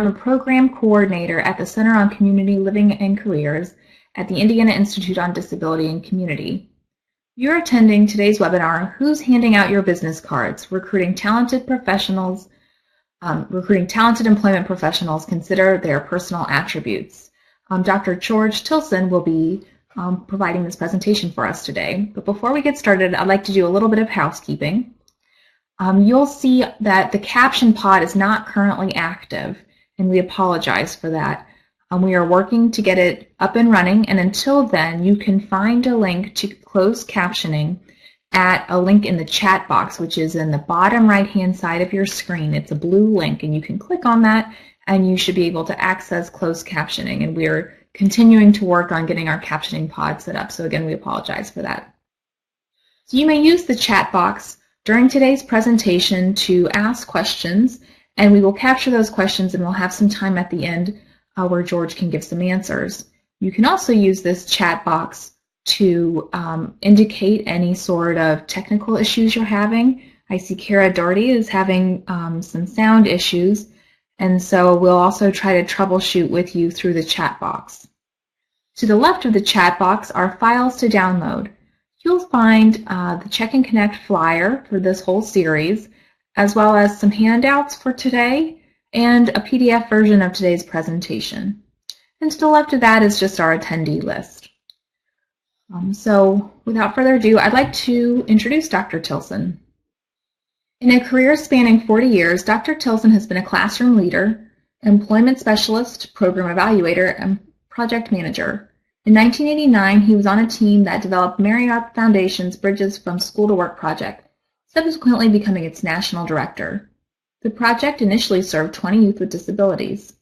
I'm a program coordinator at the Center on Community Living and Careers at the Indiana Institute on Disability and Community. You're attending today's webinar, Who's Handing Out Your Business Cards? Recruiting talented professionals, recruiting talented employment professionals, consider their personal attributes. Dr. George Tilson will be providing this presentation for us today. But before we get started, I'd like to do a little bit of housekeeping. You'll see that the caption pod is not currently active, and we apologize for that. We are working to get it up and running, and until then, you can find a link to closed captioning at a link in the chat box, which is in the bottom right-hand side of your screen. It's a blue link, and you can click on that, and you should be able to access closed captioning, and we're continuing to work on getting our captioning pod set up, so again, we apologize for that. So you may use the chat box during today's presentation to ask questions, and we will capture those questions and we'll have some time at the end where George can give some answers. You can also use this chat box to indicate any sort of technical issues you're having. I see Kara Doherty is having some sound issues, and so we'll also try to troubleshoot with you through the chat box. To the left of the chat box are files to download. You'll find the Check and Connect flyer for this whole series, as well as some handouts for today and a PDF version of today's presentation. And to the left of that is just our attendee list. So without further ado, I'd like to introduce Dr. Tilson. In a career spanning 40 years, Dr. Tilson has been a classroom leader, employment specialist, program evaluator, and project manager. In 1989, he was on a team that developed Marriott Foundation's Bridges from School to Work project, subsequently becoming its national director. The project initially served 20 youth with disabilities.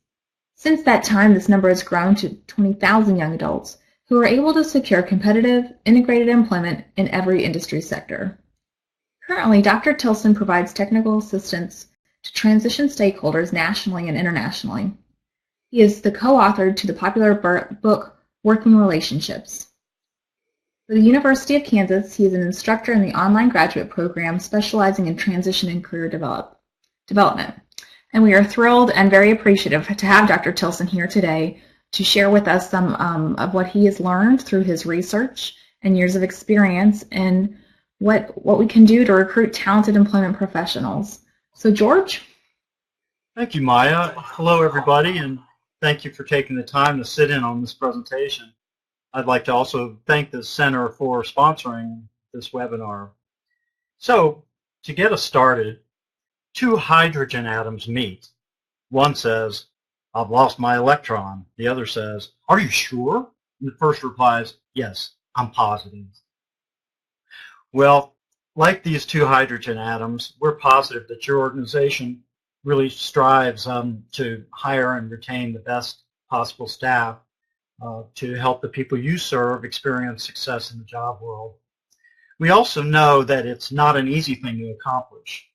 Since that time, this number has grown to 20,000 young adults who are able to secure competitive, integrated employment in every industry sector. Currently, Dr. Tilson provides technical assistance to transition stakeholders nationally and internationally. He is the co-author to the popular book Working Relationships. For the University of Kansas, he is an instructor in the online graduate program specializing in transition and career development. And we are thrilled and very appreciative to have Dr. Tilson here today to share with us some of what he has learned through his research and years of experience and what we can do to recruit talented employment professionals. So George? Thank you, Maya. Hello, everybody, and thank you for taking the time to sit in on this presentation. I'd like to also thank the Center for sponsoring this webinar. So, to get us started, two hydrogen atoms meet. One says, "I've lost my electron." The other says, "Are you sure?" And the first replies, "Yes, I'm positive." Well, like these two hydrogen atoms, we're positive that your organization really strives to hire and retain the best possible staff to help the people you serve experience success in the job world. We also know that it's not an easy thing to accomplish.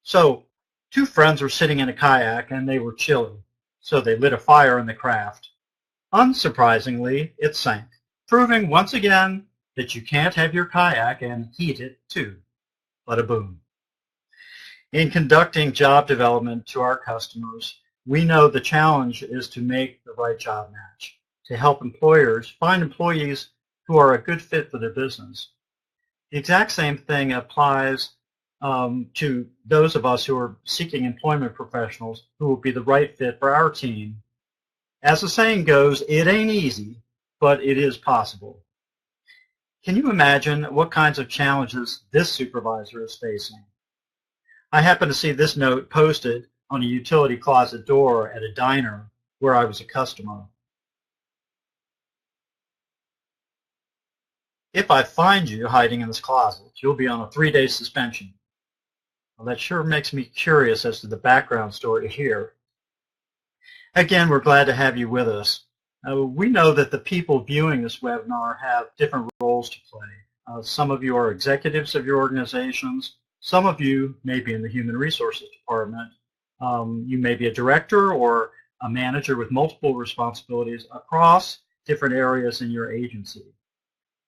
So, two friends were sitting in a kayak and they were chilly, so they lit a fire in the craft. Unsurprisingly, it sank, proving once again that you can't have your kayak and heat it too. Bada boom. In conducting job development to our customers, we know the challenge is to make the right job match, to help employers find employees who are a good fit for their business. The exact same thing applies to those of us who are seeking employment professionals who will be the right fit for our team. As the saying goes, it ain't easy, but it is possible. Can you imagine what kinds of challenges this supervisor is facing? I happened to see this note posted on a utility closet door at a diner where I was a customer. "If I find you hiding in this closet, you'll be on a 3-day suspension." Well, that sure makes me curious as to the background story here. Again, we're glad to have you with us. We know that the people viewing this webinar have different roles to play. Some of you are executives of your organizations. Some of you may be in the Human Resources Department. You may be a director or a manager with multiple responsibilities across different areas in your agency.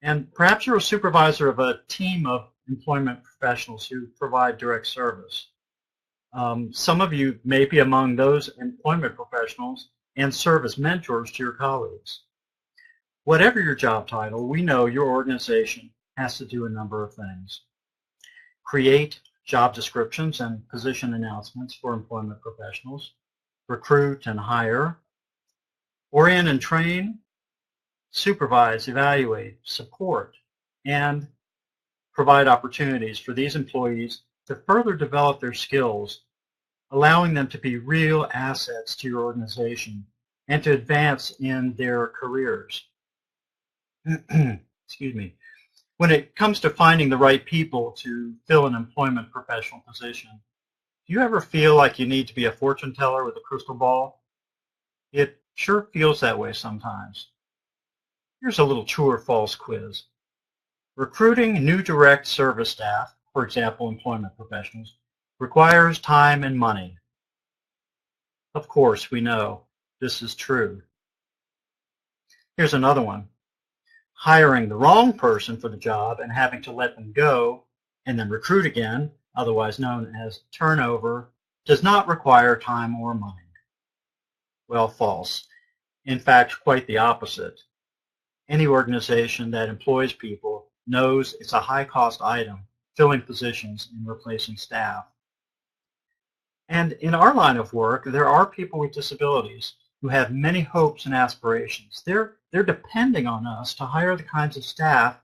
And perhaps you're a supervisor of a team of employment professionals who provide direct service. Some of you may be among those employment professionals and serve as mentors to your colleagues. Whatever your job title, we know your organization has to do a number of things. Create job descriptions and position announcements for employment professionals, recruit and hire, orient and train, supervise, evaluate, support, and provide opportunities for these employees to further develop their skills, allowing them to be real assets to your organization and to advance in their careers. Excuse me. When it comes to finding the right people to fill an employment professional position, do you ever feel like you need to be a fortune teller with a crystal ball? It sure feels that way sometimes. Here's a little true or false quiz. Recruiting new direct service staff, for example, employment professionals, requires time and money. Of course, we know this is true. Here's another one. Hiring the wrong person for the job and having to let them go and then recruit again, otherwise known as turnover, does not require time or money. Well, false. In fact, quite the opposite. Any organization that employs people knows it's a high-cost item, filling positions and replacing staff. And in our line of work, there are people with disabilities who have many hopes and aspirations. They're depending on us to hire the kinds of staff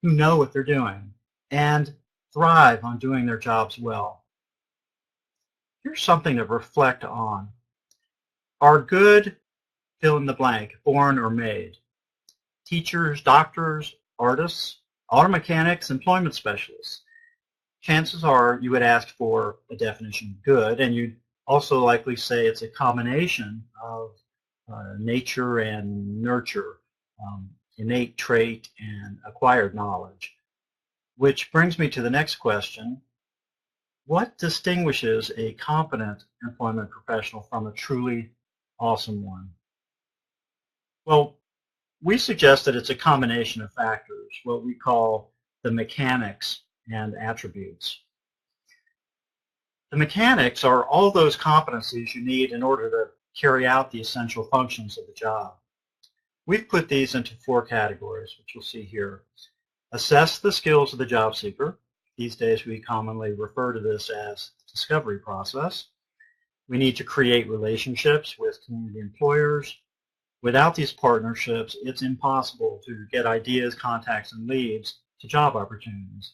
who know what they're doing and thrive on doing their jobs well. Here's something to reflect on. Are good, fill in the blank, born or made? Teachers, doctors, artists, auto mechanics, employment specialists. Chances are you would ask for a definition of good, and you'd also likely say it's a combination of nature and nurture, innate trait and acquired knowledge. Which brings me to the next question. What distinguishes a competent employment professional from a truly awesome one? Well, we suggest that it's a combination of factors, what we call the mechanics and attributes. The mechanics are all those competencies you need in order to carry out the essential functions of the job. We've put these into 4 categories, which you'll see here. Assess the skills of the job seeker. These days we commonly refer to this as the discovery process. We need to create relationships with community employers. Without these partnerships, it's impossible to get ideas, contacts, and leads to job opportunities.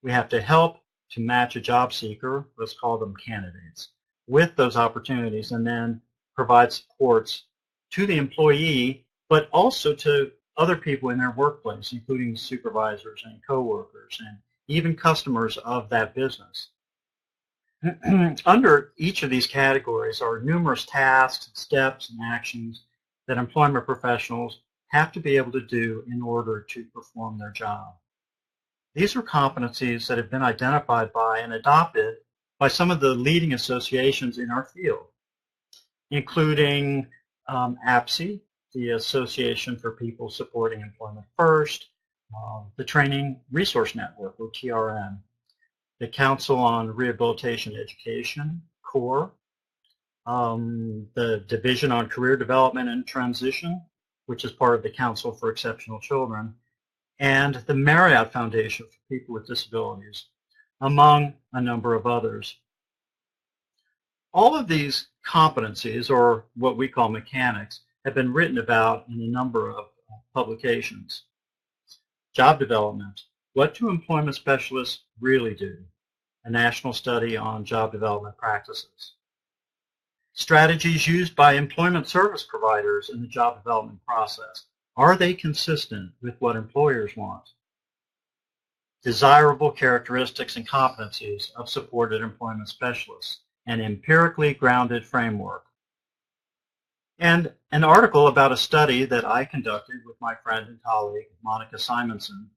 We have to help to match a job seeker, let's call them candidates, with those opportunities, and then provide supports to the employee, but also to other people in their workplace, including supervisors and coworkers and even customers of that business. Under each of these categories are numerous tasks, steps, and actions that employment professionals have to be able to do in order to perform their job. These are competencies that have been identified by and adopted by some of the leading associations in our field, including APSE, the Association for People Supporting Employment First, the Training Resource Network, or TRN, the Council on Rehabilitation Education, CORE, the Division on Career Development and Transition, which is part of the Council for Exceptional Children, and the Marriott Foundation for People with Disabilities, among a number of others. All of these competencies, or what we call mechanics, have been written about in a number of publications. Job development. What do employment specialists really do? A national study on job development practices. Strategies used by employment service providers in the job development process. Are they consistent with what employers want? Desirable characteristics and competencies of supported employment specialists. An empirically grounded framework. And an article about a study that I conducted with my friend and colleague, Monica Simonson,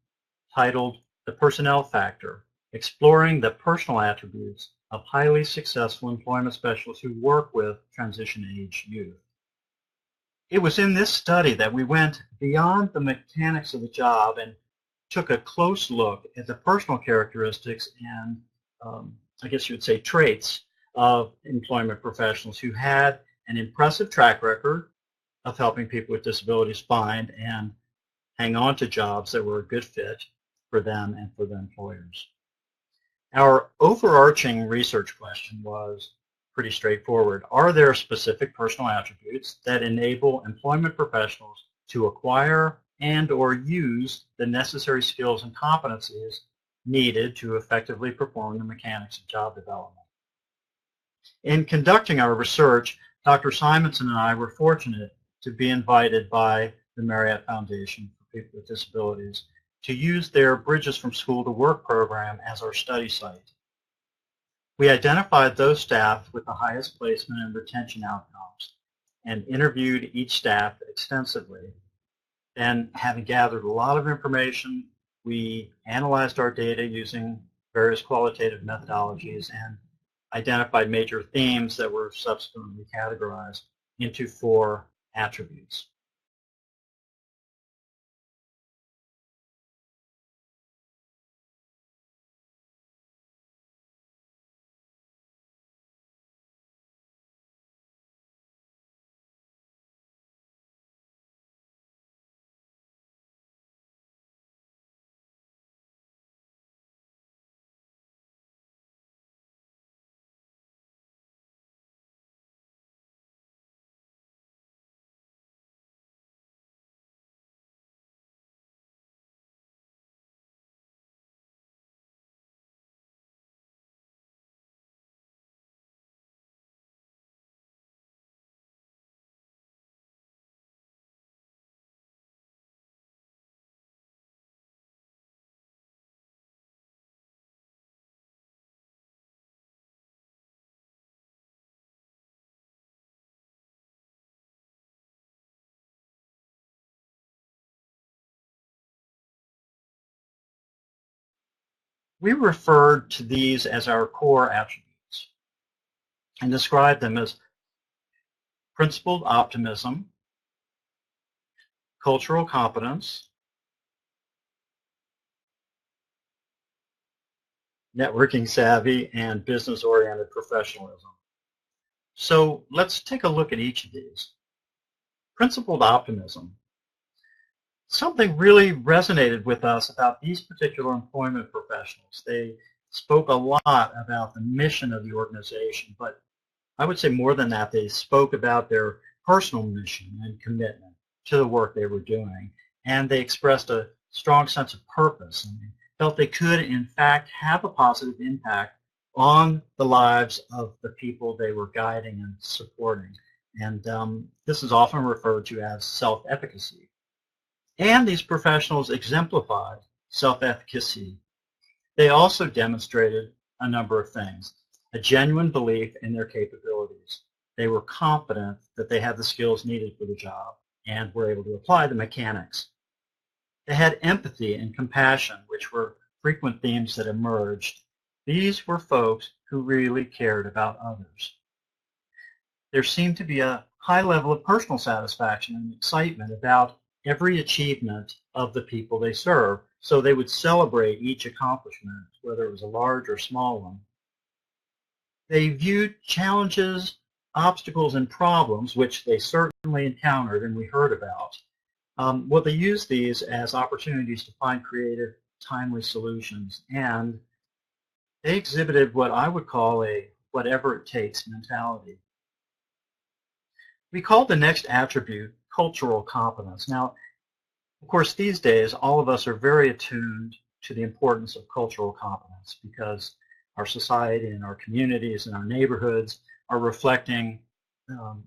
titled The Personnel Factor, Exploring the Personal Attributes of Highly Successful Employment Specialists Who Work with Transition-Age Youth. It was in this study that we went beyond the mechanics of the job and took a close look at the personal characteristics and I guess you would say, traits of employment professionals who had an impressive track record of helping people with disabilities find and hang on to jobs that were a good fit for them and for the employers. Our overarching research question was pretty straightforward. Are there specific personal attributes that enable employment professionals to acquire and or use the necessary skills and competencies needed to effectively perform the mechanics of job development? In conducting our research, Dr. Simonson and I were fortunate to be invited by the Marriott Foundation for People with Disabilities to use their Bridges from School to Work program as our study site. We identified those staff with the highest placement and retention outcomes and interviewed each staff extensively. Then, having gathered a lot of information, we analyzed our data using various qualitative methodologies and identified major themes that were subsequently categorized into 4 attributes. We referred to these as our core attributes and described them as principled optimism, cultural competence, networking savvy, and business-oriented professionalism. So let's take a look at each of these. Principled optimism. Something really resonated with us about these particular employment professionals. They spoke a lot about the mission of the organization, but I would say more than that, they spoke about their personal mission and commitment to the work they were doing, and they expressed a strong sense of purpose and felt they could, in fact, have a positive impact on the lives of the people they were guiding and supporting. And this is often referred to as self-efficacy. And these professionals exemplified self-efficacy. They also demonstrated a number of things. A genuine belief in their capabilities. They were confident that they had the skills needed for the job and were able to apply the mechanics. They had empathy and compassion, which were frequent themes that emerged. These were folks who really cared about others. There seemed to be a high level of personal satisfaction and excitement about every achievement of the people they serve, so they would celebrate each accomplishment, whether it was a large or small one. They viewed challenges, obstacles, and problems, which they certainly encountered and we heard about. They used these as opportunities to find creative, timely solutions, and they exhibited what I would call a whatever it takes mentality. We call the next attribute cultural competence. Now, of course, these days, all of us are very attuned to the importance of cultural competence because our society and our communities and our neighborhoods are reflecting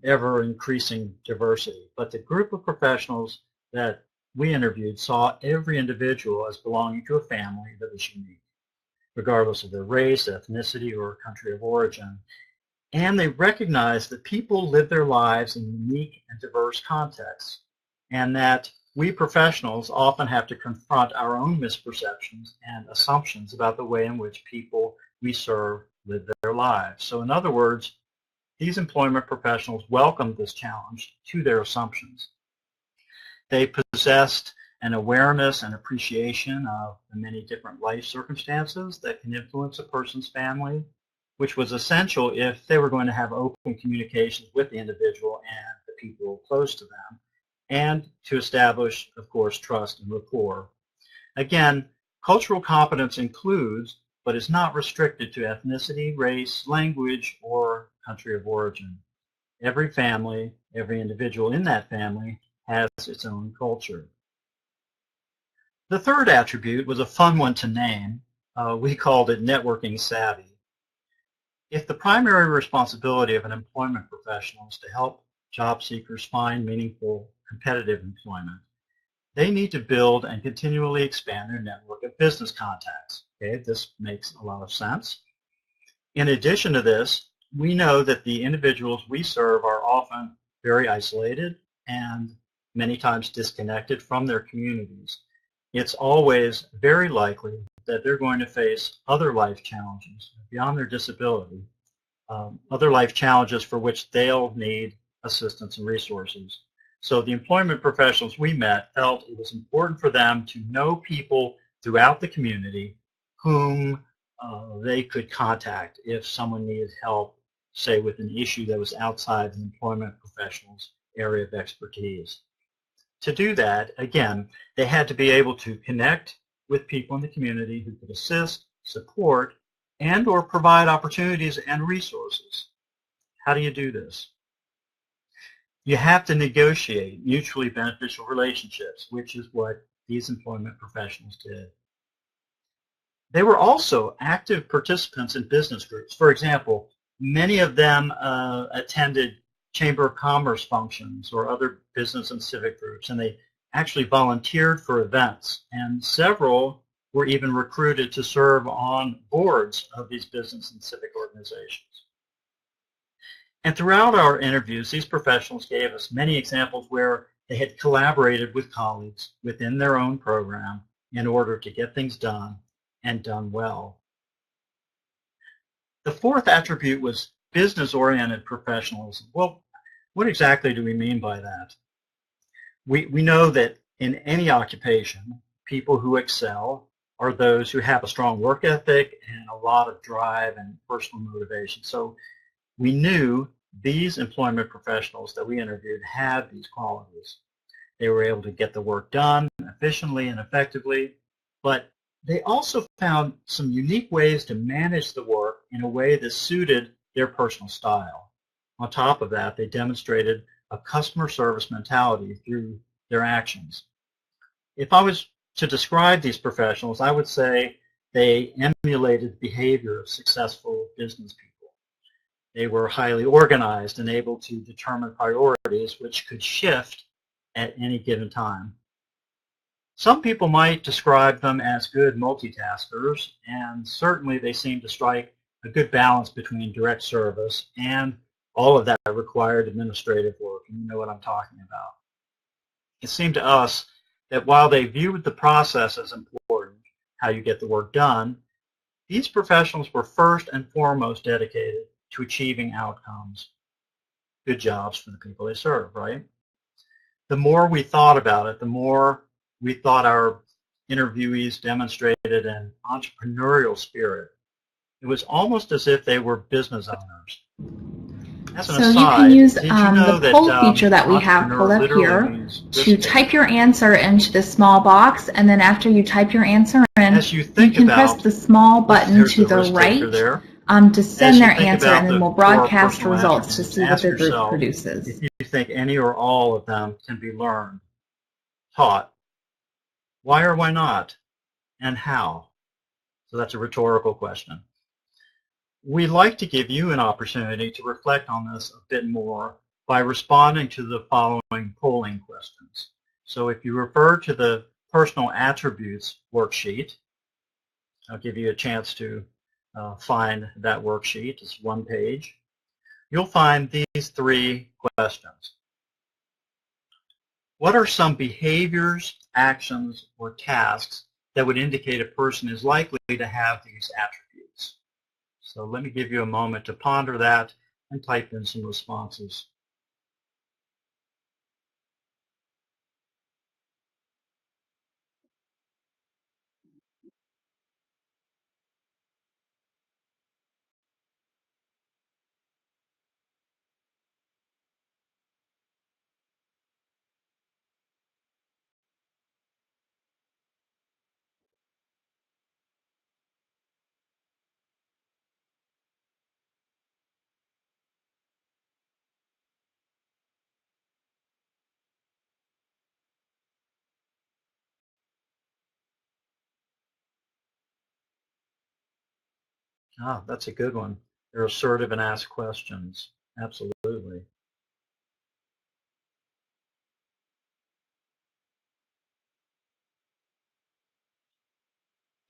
ever-increasing diversity. But the group of professionals that we interviewed saw every individual as belonging to a family that was unique, regardless of their race, ethnicity, or country of origin. And they recognized that people live their lives in unique and diverse contexts, and that we professionals often have to confront our own misperceptions and assumptions about the way in which people we serve live their lives. So in other words, these employment professionals welcomed this challenge to their assumptions. They possessed an awareness and appreciation of the many different life circumstances that can influence a person's family, which was essential if they were going to have open communications with the individual and the people close to them, and to establish, of course, trust and rapport. Again, cultural competence includes, but is not restricted to ethnicity, race, language, or country of origin. Every family, every individual in that family has its own culture. The third attribute was a fun one to name. We called it networking savvy. If the primary responsibility of an employment professional is to help job seekers find meaningful, competitive employment, they need to build and continually expand their network of business contacts. Okay, this makes a lot of sense. In addition to this, we know that the individuals we serve are often very isolated and many times disconnected from their communities. It's always very likely that they're going to face other life challenges beyond their disability, other life challenges for which they'll need assistance and resources. So the employment professionals we met felt it was important for them to know people throughout the community whom they could contact if someone needed help, say with an issue that was outside the employment professional's area of expertise. To do that, again, they had to be able to connect with people in the community who could assist, support, and or provide opportunities and resources. How do you do this? You have to negotiate mutually beneficial relationships, which is what these employment professionals did. They were also active participants in business groups. For example, many of them attended Chamber of Commerce functions or other business and civic groups, and they actually volunteered for events, and several were even recruited to serve on boards of these business and civic organizations. And throughout our interviews, these professionals gave us many examples where they had collaborated with colleagues within their own program in order to get things done and done well. The fourth attribute was business-oriented professionalism. Well, what exactly do we mean by that? We know that in any occupation, people who excel are those who have a strong work ethic and a lot of drive and personal motivation. So we knew these employment professionals that we interviewed had these qualities. They were able to get the work done efficiently and effectively, but they also found some unique ways to manage the work in a way that suited their personal style. On top of that, they demonstrated a customer service mentality through their actions. If I was to describe these professionals, I would say they emulated the behavior of successful business people. They were highly organized and able to determine priorities which could shift at any given time. Some people might describe them as good multitaskers, and certainly they seem to strike a good balance between direct service and all of that required administrative work, and you know what I'm talking about. It seemed to us that while they viewed the process as important, how you get the work done, these professionals were first and foremost dedicated to achieving outcomes, good jobs for the people they serve, right? The more we thought about it, the more we thought our interviewees demonstrated an entrepreneurial spirit. It was almost as if they were business owners. As an So aside, you can use did you know the poll that, feature that we have entrepreneur pulled up literally here means to risk type taker? your answer into the small box, and then after you type your answer in, As you you think can press about, the small button there's to the the risk taker right there. to As send you their think answer, about and then the we'll four broadcast personal results to attributes, see what ask the group yourself produces. if you think any or all of them can be learned, taught, why or why not, and how. So that's a rhetorical question. We'd like to give you an opportunity to reflect on this a bit more by responding to the following polling questions. So if you refer to the personal attributes worksheet, I'll give you a chance to find that worksheet. It's one page. You'll find these three questions. What are some behaviors, actions, or tasks that would indicate a person is likely to have these attributes? So let me give you a moment to ponder that and type in some responses. Ah, that's a good one. They're assertive and ask questions. Absolutely.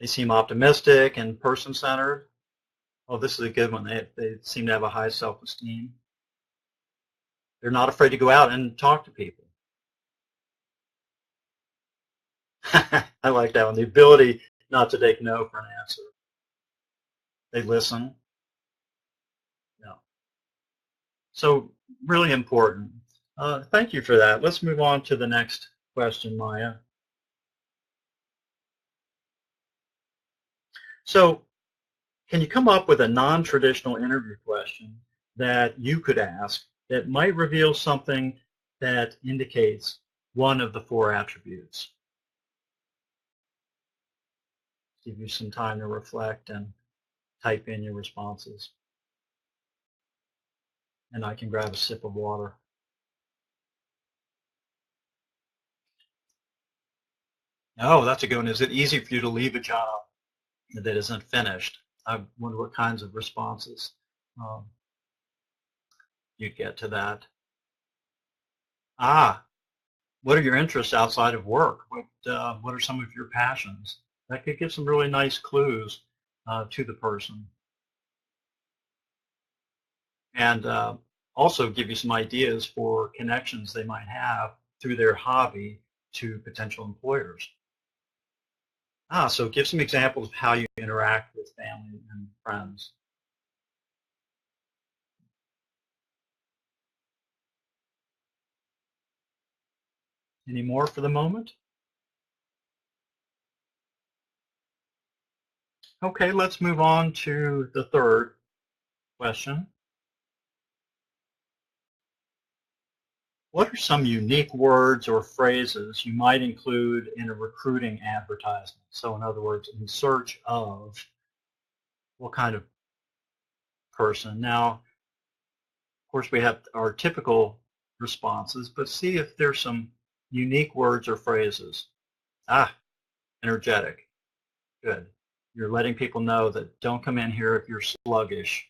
They seem optimistic and person-centered. Oh, this is a good one. They seem to have a high self-esteem. They're not afraid to go out and talk to people. I like that one. The ability not to take no for an answer. They listen. Yeah. So really important. Thank you for that. Let's move on to the next question, Maya. So can you come up with a non-traditional interview question that you could ask that might reveal something that indicates one of the 4 attributes? Give you some time to reflect and type in your responses. And I can grab a sip of water. Oh, that's a good one. Is it easy for you to leave a job that isn't finished? I wonder what kinds of responses you'd get to that. Ah, what are your interests outside of work? What are some of your passions? That could give some really nice clues to the person. And also give you some ideas for connections they might have through their hobby to potential employers. So give some examples of how you interact with family and friends. Any more for the moment? Okay, let's move on to the third question. What are some unique words or phrases you might include in a recruiting advertisement? So in other words, in search of what kind of person? Now, of course, we have our typical responses, but see if there's some unique words or phrases. Energetic. Good. You're letting people know that don't come in here if you're sluggish.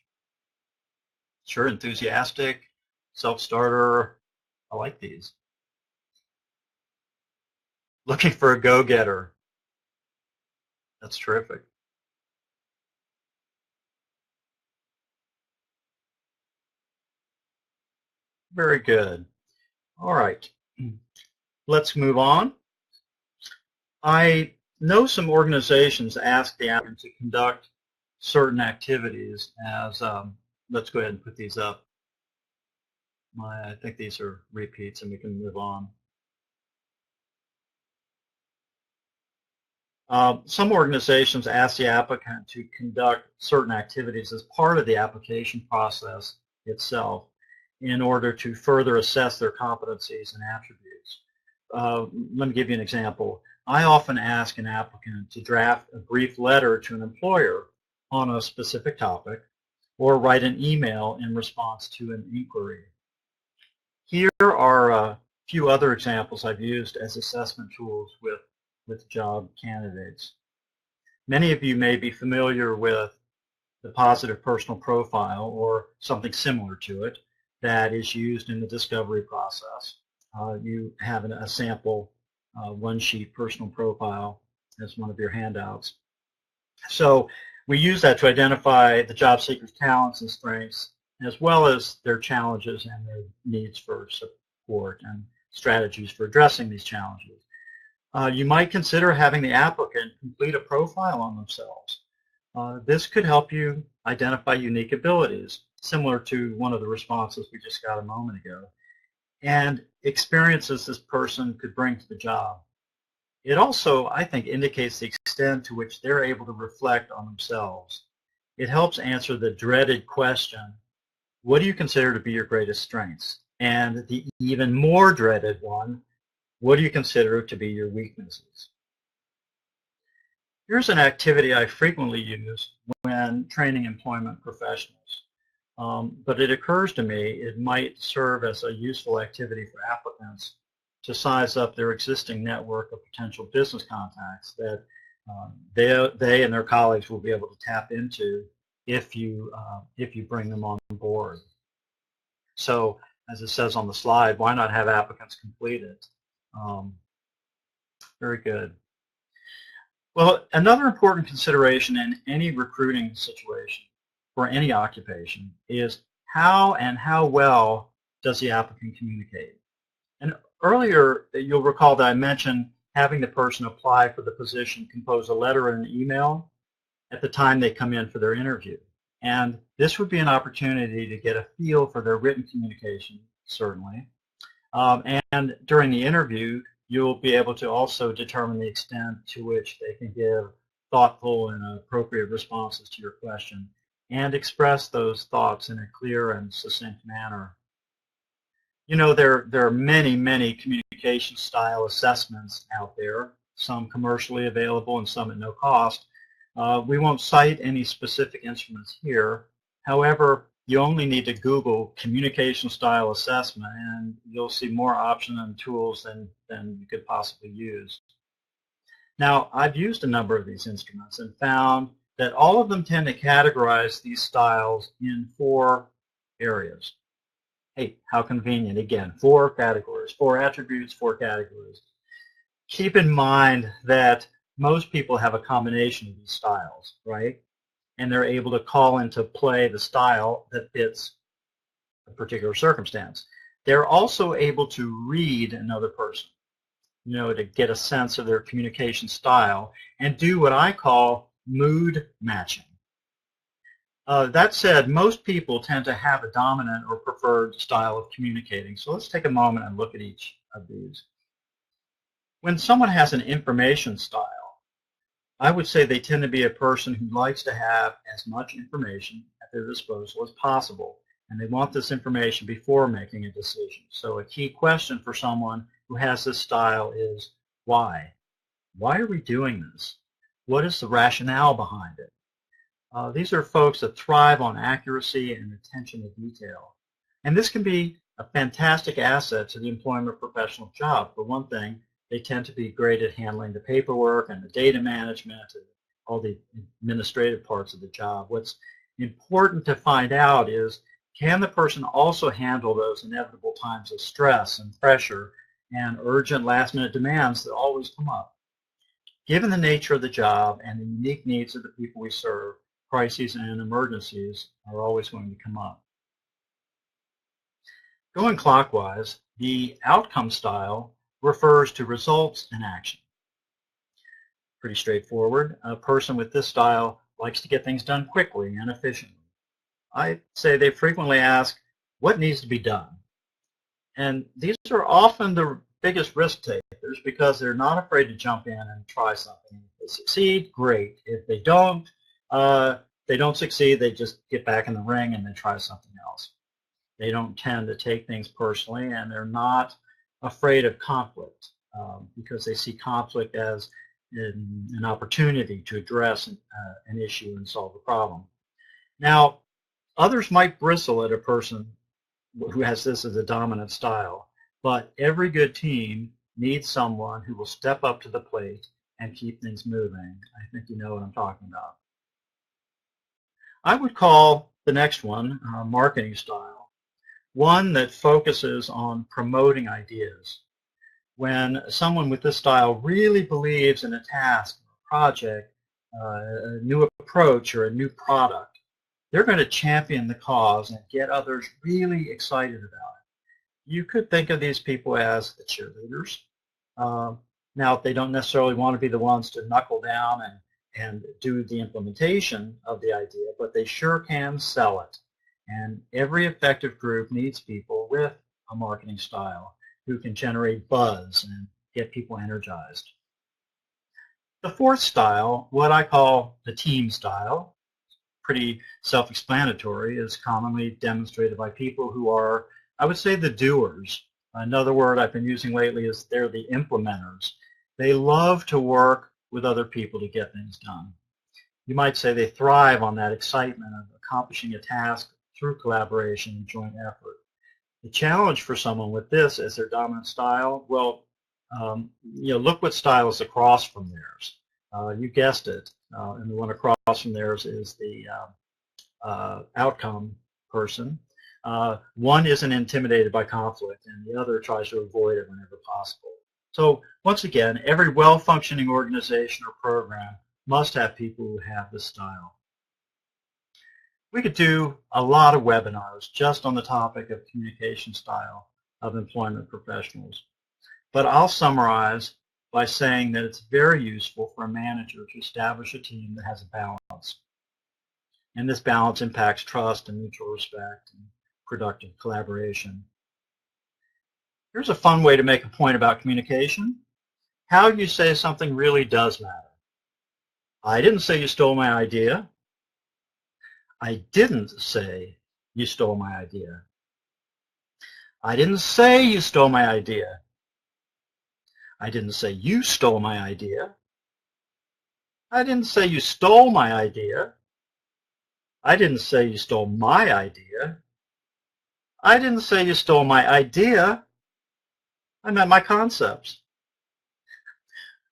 Sure, enthusiastic, self-starter. I like these. Looking for a go-getter. That's terrific. Very good. All right. Let's move on. I know some organizations ask the applicant to conduct certain activities as, let's go ahead and put these up. I think these are repeats and we can move on. Some organizations ask the applicant to conduct certain activities as part of the application process itself in order to further assess their competencies and attributes. Let me give you an example. I often ask an applicant to draft a brief letter to an employer on a specific topic or write an email in response to an inquiry. Here are a few other examples I've used as assessment tools with job candidates. Many of you may be familiar with the positive personal profile or something similar to it that is used in the discovery process. You have a sample one-sheet personal profile as one of your handouts. So we use that to identify the job seeker's talents and strengths as well as their challenges and their needs for support and strategies for addressing these challenges. You might consider having the applicant complete a profile on themselves. This could help you identify unique abilities, similar to one of the responses we just got a moment ago, and experiences this person could bring to the job. It also, I think, indicates the extent to which they're able to reflect on themselves. It helps answer the dreaded question, what do you consider to be your greatest strengths? And the even more dreaded one, what do you consider to be your weaknesses? Here's an activity I frequently use when training employment professionals. But it occurs to me it might serve as a useful activity for applicants to size up their existing network of potential business contacts that they and their colleagues will be able to tap into if you bring them on board. So, as it says on the slide, why not have applicants complete it? Very good. Well, another important consideration in any recruiting situation for any occupation is how well does the applicant communicate? And earlier, you'll recall that I mentioned having the person apply for the position compose a letter and an email at the time they come in for their interview. And this would be an opportunity to get a feel for their written communication, certainly. And during the interview, you'll be able to also determine the extent to which they can give thoughtful and appropriate responses to your question and express those thoughts in a clear and succinct manner. You know, there are many communication style assessments out there, some commercially available and some at no cost. We won't cite any specific instruments here. However, you only need to Google communication style assessment and you'll see more options and tools than you could possibly use. Now, I've used a number of these instruments and found that all of them tend to categorize these styles in 4 areas. Hey, how convenient. Again, 4 categories, 4 attributes, 4 categories. Keep in mind that most people have a combination of these styles, right? And they're able to call into play the style that fits a particular circumstance. They're also able to read another person, you know, to get a sense of their communication style and do what I call mood matching. That said, most people tend to have a dominant or preferred style of communicating. So let's take a moment and look at each of these. When someone has an information style, I would say they tend to be a person who likes to have as much information at their disposal as possible, and they want this information before making a decision. So a key question for someone who has this style is, why? Why are we doing this? What is the rationale behind it? These are folks that thrive on accuracy and attention to detail. And this can be a fantastic asset to the employment professional job. For one thing, they tend to be great at handling the paperwork and the data management and all the administrative parts of the job. What's important to find out is, can the person also handle those inevitable times of stress and pressure and urgent last-minute demands that always come up? Given the nature of the job and the unique needs of the people we serve, crises and emergencies are always going to come up. Going clockwise, the outcome style refers to results and action. Pretty straightforward. A person with this style likes to get things done quickly and efficiently. I say they frequently ask, what needs to be done? And these are often the biggest risk takers because they're not afraid to jump in and try something. If they succeed, great. If they don't succeed, they just get back in the ring and they try something else. They don't tend to take things personally, and they're not afraid of conflict because they see conflict as an opportunity to address an issue and solve a problem. Now, others might bristle at a person who has this as a dominant style, but every good team needs someone who will step up to the plate and keep things moving. I think you know what I'm talking about. I would call the next one marketing style, one that focuses on promoting ideas. When someone with this style really believes in a task, a project, a new approach, or a new product, they're going to champion the cause and get others really excited about it. You could think of these people as the cheerleaders. Now, they don't necessarily want to be the ones to knuckle down and do the implementation of the idea, but they sure can sell it. And every effective group needs people with a marketing style who can generate buzz and get people energized. The fourth style, what I call the team style, pretty self-explanatory, is commonly demonstrated by people who are, I would say, the doers. Another word I've been using lately is they're the implementers. They love to work with other people to get things done. You might say they thrive on that excitement of accomplishing a task through collaboration and joint effort. The challenge for someone with this as their dominant style, well, look what style is across from theirs. You guessed it, and the one across from theirs is the outcome person. One isn't intimidated by conflict, and the other tries to avoid it whenever possible. So once again, every well-functioning organization or program must have people who have this style. We could do a lot of webinars just on the topic of communication style of employment professionals, but I'll summarize by saying that it's very useful for a manager to establish a team that has a balance. And this balance impacts trust and mutual respect and productive collaboration. Here's a fun way to make a point about communication. How you say something really does matter. I didn't say you stole my idea. I didn't say you stole my idea. I didn't say you stole my idea. I didn't say you stole my idea. I didn't say you stole my idea. I didn't say you stole my idea. I didn't say you stole my idea. I meant my concepts.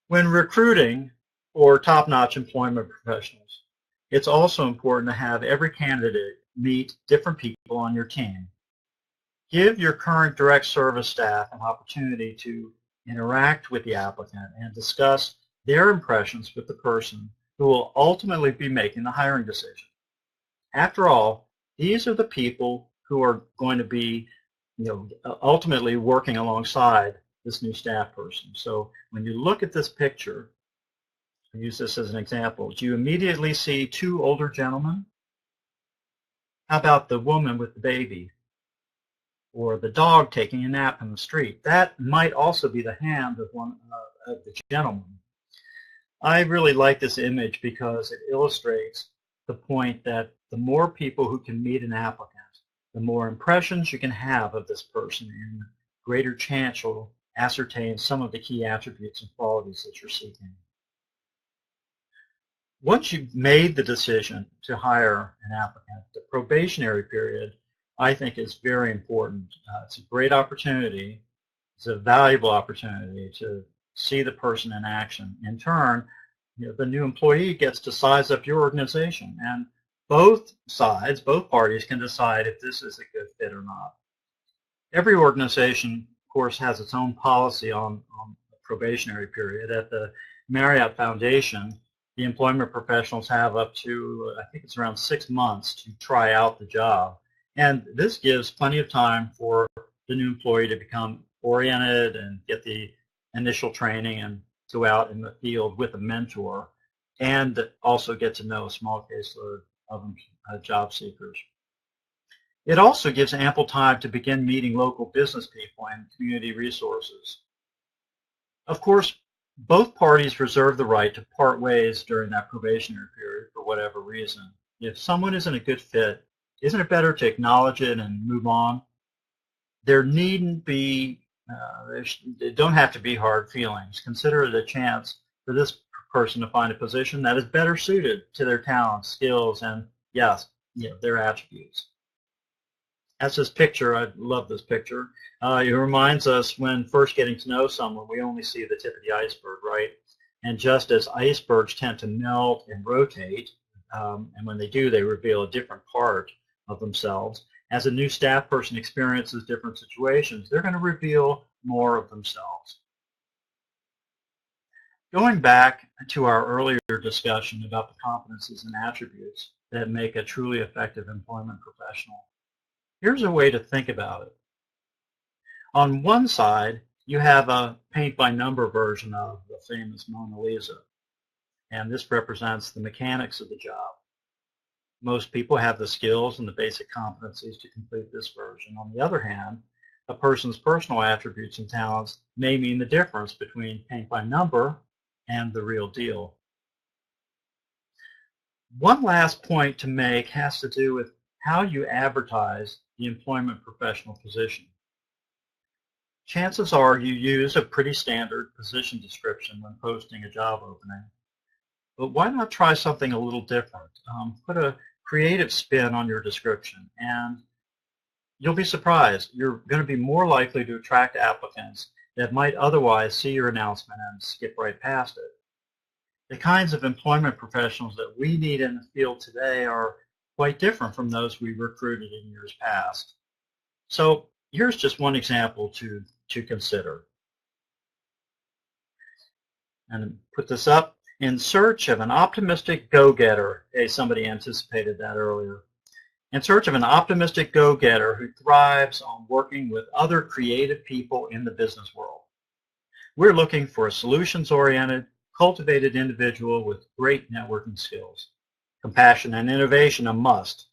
When recruiting for top-notch employment professionals, it's also important to have every candidate meet different people on your team. Give your current direct service staff an opportunity to interact with the applicant and discuss their impressions with the person who will ultimately be making the hiring decision. After all, these are the people who are going to be, ultimately working alongside this new staff person. So when you look at this picture, I'll use this as an example. Do you immediately see two older gentlemen? How about the woman with the baby? Or the dog taking a nap in the street? That might also be the hand of one of the gentlemen. I really like this image because it illustrates the point that the more people who can meet an applicant, the more impressions you can have of this person, and the greater chance you'll ascertain some of the key attributes and qualities that you're seeking. Once you've made the decision to hire an applicant, the probationary period, I think, is very important. It's a great opportunity. It's a valuable opportunity to see the person in action. In turn, the new employee gets to size up your organization, and both sides, both parties, can decide if this is a good fit or not. Every organization, of course, has its own policy on the probationary period. At the Marriott Foundation, the employment professionals have up to, I think it's around 6 months to try out the job. And this gives plenty of time for the new employee to become oriented and get the initial training and go out in the field with a mentor, and also get to know a small caseload of job seekers. It also gives ample time to begin meeting local business people and community resources. Of course, both parties reserve the right to part ways during that probationary period for whatever reason. If someone isn't a good fit, isn't it better to acknowledge it and move on? There needn't be, there don't have to be hard feelings. Consider it a chance for this person to find a position that is better suited to their talents, skills, and yes, their attributes. That's this picture. I love this picture. It reminds us when first getting to know someone, we only see the tip of the iceberg, right? And just as icebergs tend to melt and rotate, and when they do, they reveal a different part of themselves. As a new staff person experiences different situations, they're going to reveal more of themselves. Going back to our earlier discussion about the competencies and attributes that make a truly effective employment professional, here's a way to think about it. On one side, you have a paint-by-number version of the famous Mona Lisa, and this represents the mechanics of the job. Most people have the skills and the basic competencies to complete this version. On the other hand, a person's personal attributes and talents may mean the difference between paint-by-number and the real deal. One last point to make has to do with how you advertise the employment professional position. Chances are you use a pretty standard position description when posting a job opening. But why not try something a little different? Put a creative spin on your description, and you'll be surprised. You're going to be more likely to attract applicants that might otherwise see your announcement and skip right past it. The kinds of employment professionals that we need in the field today are quite different from those we recruited in years past. So here's just one example to consider. And put this up. In search of an optimistic go-getter. Hey, somebody anticipated that earlier. In search of an optimistic go-getter who thrives on working with other creative people in the business world. We're looking for a solutions-oriented, cultivated individual with great networking skills. Compassion and innovation a must.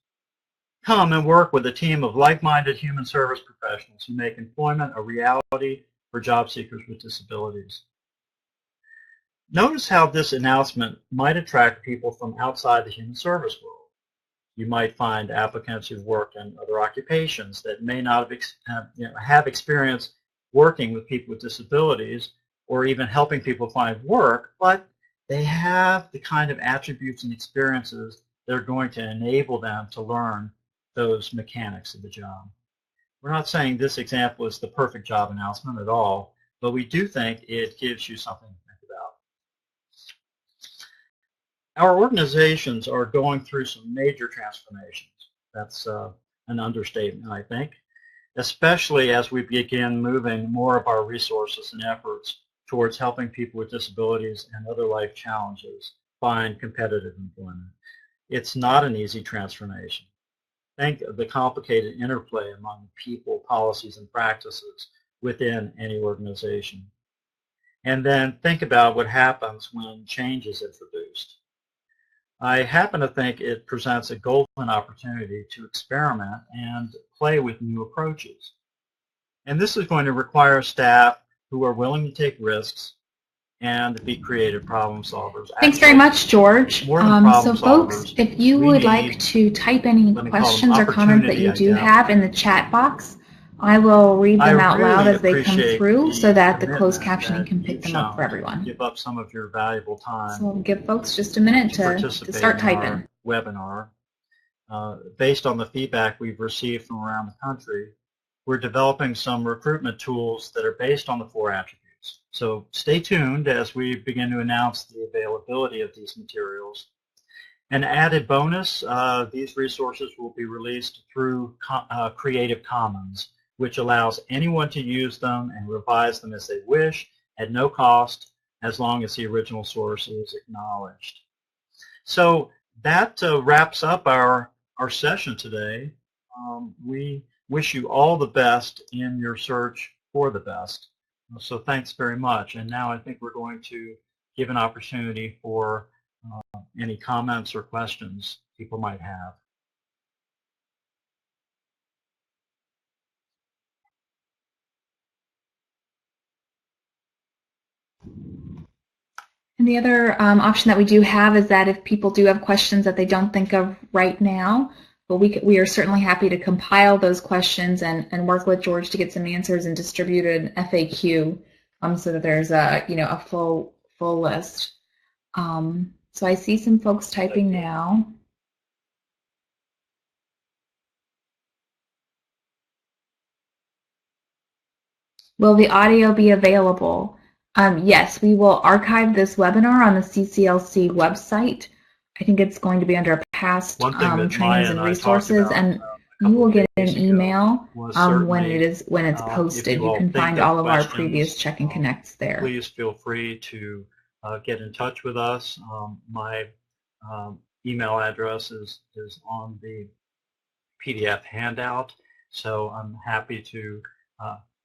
Come and work with a team of like-minded human service professionals who make employment a reality for job seekers with disabilities. Notice how this announcement might attract people from outside the human service world. You might find applicants who've worked in other occupations that may not have experience working with people with disabilities or even helping people find work, but they have the kind of attributes and experiences that are going to enable them to learn those mechanics of the job. We're not saying this example is the perfect job announcement at all, but we do think it gives you something to think about. Our organizations are going through some major transformations. That's an understatement, I think, especially as we begin moving more of our resources and efforts towards helping people with disabilities and other life challenges find competitive employment. It's not an easy transformation. Think of the complicated interplay among people, policies, and practices within any organization. And then think about what happens when change is introduced. I happen to think it presents a golden opportunity to experiment and play with new approaches. And this is going to require staff who are willing to take risks and be creative problem solvers. Thanks very much, George. So folks, if you would like to type any questions or comments that you do have in the chat box, I will read them out loud as they come through so that the closed captioning can pick them up for everyone. Give up some of your valuable time. So we'll give folks just a minute to start typing. Webinar. Based on the feedback we've received from around the country, we're developing some recruitment tools that are based on the 4 attributes. So stay tuned as we begin to announce the availability of these materials. An added bonus, these resources will be released through Creative Commons, which allows anyone to use them and revise them as they wish at no cost, as long as the original source is acknowledged. So that wraps up our session today. We wish you all the best in your search for the best. So thanks very much. And now I think we're going to give an opportunity for any comments or questions people might have. And the other option that we do have is that if people do have questions that they don't think of right now, but we are certainly happy to compile those questions and work with George to get some answers and distribute an FAQ so that there's a full list. So I see some folks typing now. Will the audio be available? Yes, we will archive this webinar on the CCLC website. I think it's going to be under past trainings and resources, and you will get an email when it's posted. You can find all of our previous Check and Connects there. Please feel free to get in touch with us. My email address is on the PDF handout, so I'm happy to.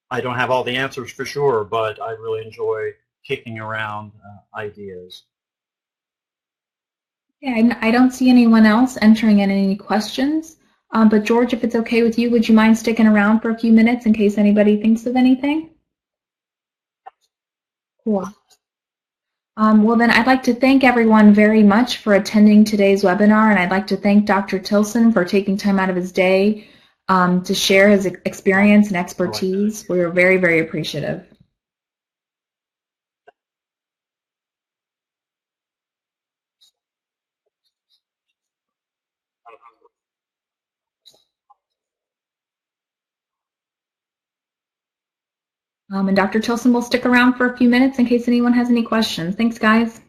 I don't have all the answers for sure, but I really enjoy kicking around ideas. Yeah, I don't see anyone else entering in any questions. But George, if it's okay with you, would you mind sticking around for a few minutes in case anybody thinks of anything? Cool. Well, then I'd like to thank everyone very much for attending today's webinar, and I'd like to thank Dr. Tilson for taking time out of his day to share his experience and expertise. We're very, very appreciative. And Dr. Tilson will stick around for a few minutes in case anyone has any questions. Thanks, guys.